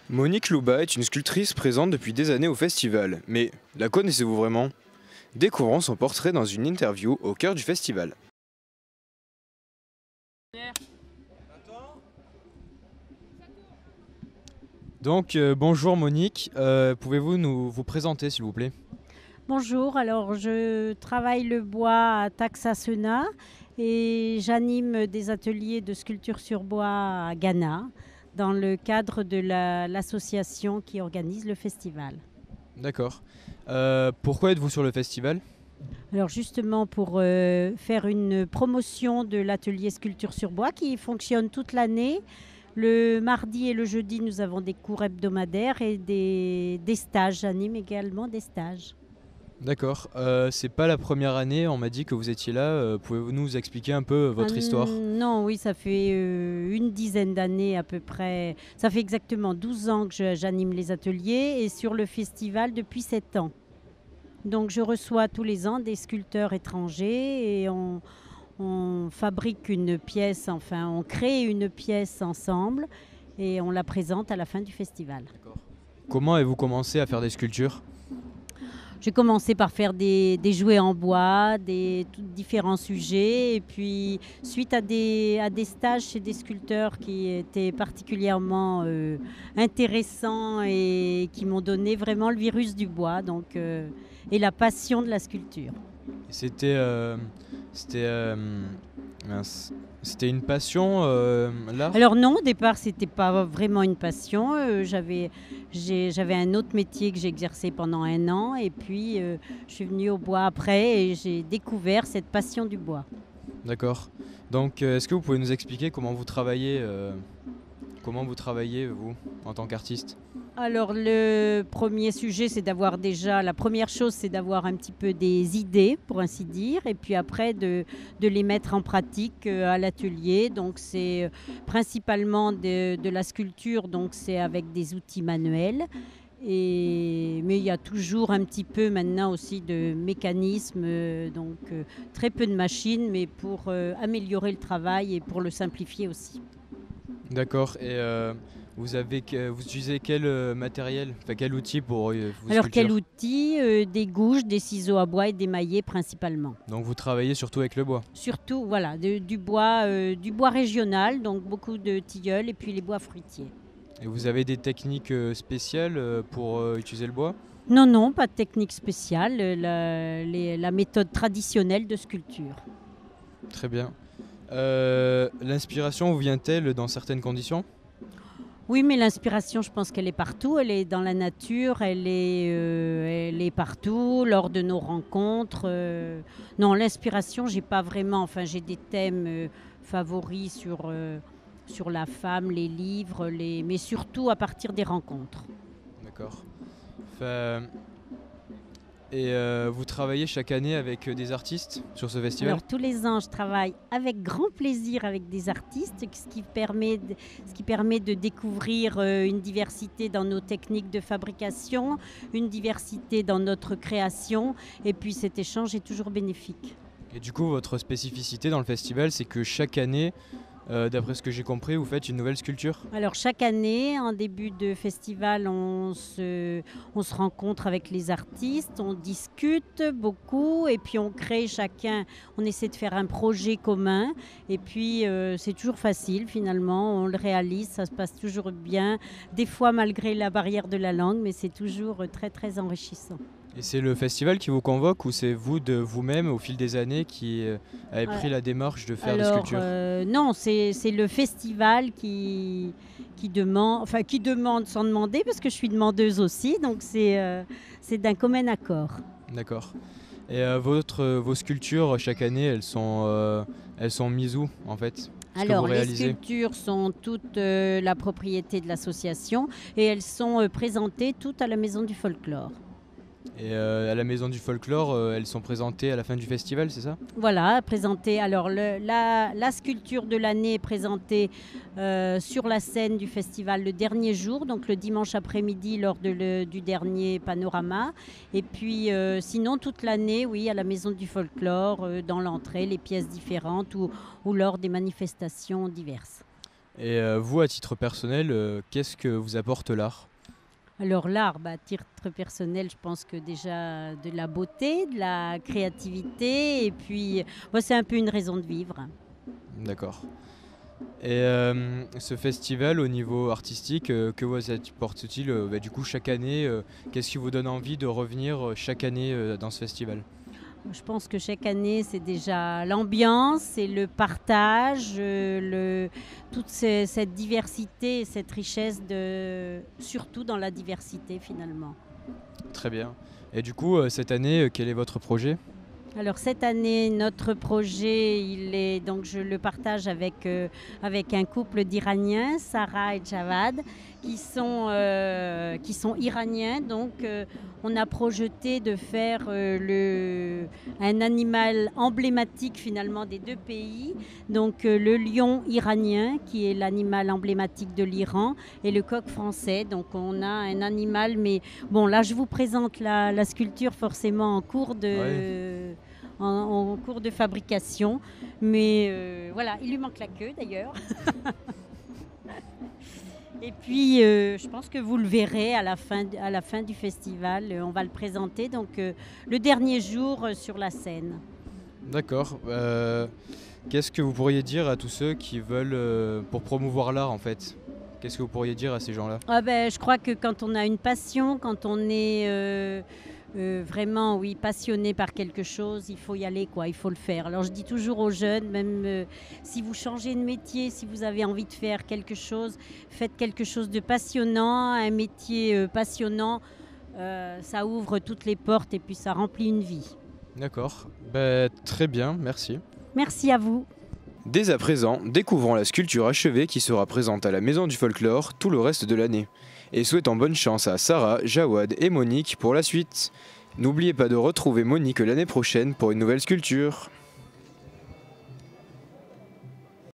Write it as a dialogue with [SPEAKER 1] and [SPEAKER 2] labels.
[SPEAKER 1] Monique Louba est une sculptrice présente depuis des années au festival. Mais la connaissez-vous vraiment? Découvrons son portrait dans une interview au cœur du festival. Donc bonjour Monique, pouvez-vous vous présenter s'il vous plaît?
[SPEAKER 2] Bonjour, alors je travaille le bois à Taxat-Senat et j'anime des ateliers de sculpture sur bois à Ghana dans le cadre de l'association qui organise le festival.
[SPEAKER 1] D'accord. Pourquoi êtes-vous sur le festival?
[SPEAKER 2] Alors justement pour faire une promotion de l'atelier sculpture sur bois qui fonctionne toute l'année. Le mardi et le jeudi, nous avons des cours hebdomadaires et des stages. J'anime également des stages.
[SPEAKER 1] D'accord. C'est pas la première année, on m'a dit que vous étiez là. Pouvez-vous nous expliquer un peu votre histoire?
[SPEAKER 2] Non, oui, ça fait une dizaine d'années à peu près. Ça fait exactement 12 ans que j'anime les ateliers et sur le festival depuis 7 ans. Donc je reçois tous les ans des sculpteurs étrangers et on fabrique une pièce, enfin on crée une pièce ensemble et on la présente à la fin du festival.
[SPEAKER 1] Comment avez-vous commencé à faire des sculptures?
[SPEAKER 2] J'ai commencé par faire des jouets en bois, différents sujets. Et puis, suite à des stages chez des sculpteurs qui étaient particulièrement intéressants et qui m'ont donné vraiment le virus du bois et la passion de la sculpture.
[SPEAKER 1] C'était c'était une passion là?
[SPEAKER 2] Alors non, au départ, c'était pas vraiment une passion. J'avais un autre métier que j'ai exercé pendant 1 an et puis je suis venue au bois après et j'ai découvert cette passion du bois.
[SPEAKER 1] D'accord. Donc est-ce que vous pouvez nous expliquer comment vous travaillez vous en tant qu'artiste?
[SPEAKER 2] Alors la première chose, c'est d'avoir un petit peu des idées, pour ainsi dire, et puis après de les mettre en pratique à l'atelier. Donc c'est principalement de la sculpture, donc c'est avec des outils manuels. Mais il y a toujours un petit peu maintenant aussi de mécanisme, très peu de machines, mais pour améliorer le travail et pour le simplifier aussi.
[SPEAKER 1] D'accord. Et vous utilisez quel matériel, enfin quel outil pour vos
[SPEAKER 2] Alors
[SPEAKER 1] sculptures?
[SPEAKER 2] quel outil? Des gouges, des ciseaux à bois et des maillets principalement.
[SPEAKER 1] Donc vous travaillez surtout avec le bois?
[SPEAKER 2] Surtout voilà, du bois régional, donc beaucoup de tilleuls et puis les bois fruitiers.
[SPEAKER 1] Et vous avez des techniques spéciales pour utiliser le bois?
[SPEAKER 2] Non, pas de technique spéciale, la méthode traditionnelle de sculpture.
[SPEAKER 1] Très bien. L'inspiration vous vient-elle dans certaines conditions?
[SPEAKER 2] Oui, mais l'inspiration, je pense qu'elle est partout. Elle est dans la nature, elle est partout, lors de nos rencontres. Non, l'inspiration, j'ai pas vraiment. Enfin, j'ai des thèmes favoris sur la femme, les livres, mais surtout à partir des rencontres.
[SPEAKER 1] D'accord. Enfin, et vous travaillez chaque année avec des artistes sur ce festival?
[SPEAKER 2] Alors tous les ans, je travaille avec grand plaisir avec des artistes, ce qui permet de découvrir une diversité dans nos techniques de fabrication, une diversité dans notre création, et puis cet échange est toujours bénéfique.
[SPEAKER 1] Et du coup, votre spécificité dans le festival, c'est que chaque année, d'après ce que j'ai compris, vous faites une nouvelle sculpture?
[SPEAKER 2] Alors chaque année, en début de festival, on se rencontre avec les artistes, on discute beaucoup et puis on crée chacun, on essaie de faire un projet commun et puis c'est toujours facile finalement, on le réalise, ça se passe toujours bien, des fois malgré la barrière de la langue, mais c'est toujours très très enrichissant.
[SPEAKER 1] Et c'est le festival qui vous convoque ou c'est vous de vous-même au fil des années qui avez pris la démarche de faire des sculptures?
[SPEAKER 2] Non, c'est le festival qui demande sans demander, parce que je suis demandeuse aussi, donc c'est d'un commun accord.
[SPEAKER 1] D'accord. Et vos sculptures, chaque année, elles sont mises où en fait?
[SPEAKER 2] Alors, les sculptures sont toutes la propriété de l'association et elles sont présentées toutes à la Maison du Folklore.
[SPEAKER 1] Et à la Maison du Folklore, elles sont présentées à la fin du festival, c'est ça?
[SPEAKER 2] Voilà, présenter. Alors, la sculpture de l'année est présentée sur la scène du festival le dernier jour, donc le dimanche après-midi lors du dernier panorama. Et puis, sinon, toute l'année, oui, à la Maison du Folklore, dans l'entrée, les pièces différentes ou lors des manifestations diverses.
[SPEAKER 1] Et vous, à titre personnel, qu'est-ce que vous apporte l'art?
[SPEAKER 2] Alors l'art, à titre personnel, je pense que déjà de la beauté, de la créativité, et puis moi, c'est un peu une raison de vivre.
[SPEAKER 1] D'accord. Et ce festival, au niveau artistique, que vous apporte-t-il du coup chaque année? Qu'est-ce qui vous donne envie de revenir chaque année dans ce festival?
[SPEAKER 2] Je pense que chaque année, c'est déjà l'ambiance, c'est le partage, toute cette diversité et cette richesse, surtout dans la diversité finalement.
[SPEAKER 1] Très bien. Et du coup, cette année, quel est votre projet?
[SPEAKER 2] Alors cette année, notre projet, donc je le partage avec un couple d'Iraniens, Sarah et Javad, qui sont iraniens. Donc on a projeté de faire un animal emblématique finalement des deux pays. Donc le lion iranien, qui est l'animal emblématique de l'Iran, et le coq français. Donc on a un animal, mais bon, là je vous présente la sculpture forcément en cours en cours de fabrication, mais voilà, il lui manque la queue d'ailleurs. Et puis je pense que vous le verrez à la fin du festival, on va le présenter donc le dernier jour sur la scène.
[SPEAKER 1] D'accord. Qu'est-ce que vous pourriez dire à tous ceux qui veulent, pour promouvoir l'art en fait? Qu'est-ce que vous pourriez dire à ces gens-là?
[SPEAKER 2] Je crois que quand on a une passion, quand on est vraiment passionné par quelque chose, il faut y aller, quoi, il faut le faire. Alors je dis toujours aux jeunes, même si vous changez de métier, si vous avez envie de faire quelque chose, faites quelque chose de passionnant, un métier passionnant, ça ouvre toutes les portes et puis ça remplit une vie.
[SPEAKER 1] D'accord. Très bien, merci.
[SPEAKER 2] Merci à vous.
[SPEAKER 1] Dès à présent, découvrons la sculpture achevée qui sera présente à la Maison du Folklore tout le reste de l'année. Et souhaitons bonne chance à Sarah, Jawad et Monique pour la suite. N'oubliez pas de retrouver Monique l'année prochaine pour une nouvelle sculpture.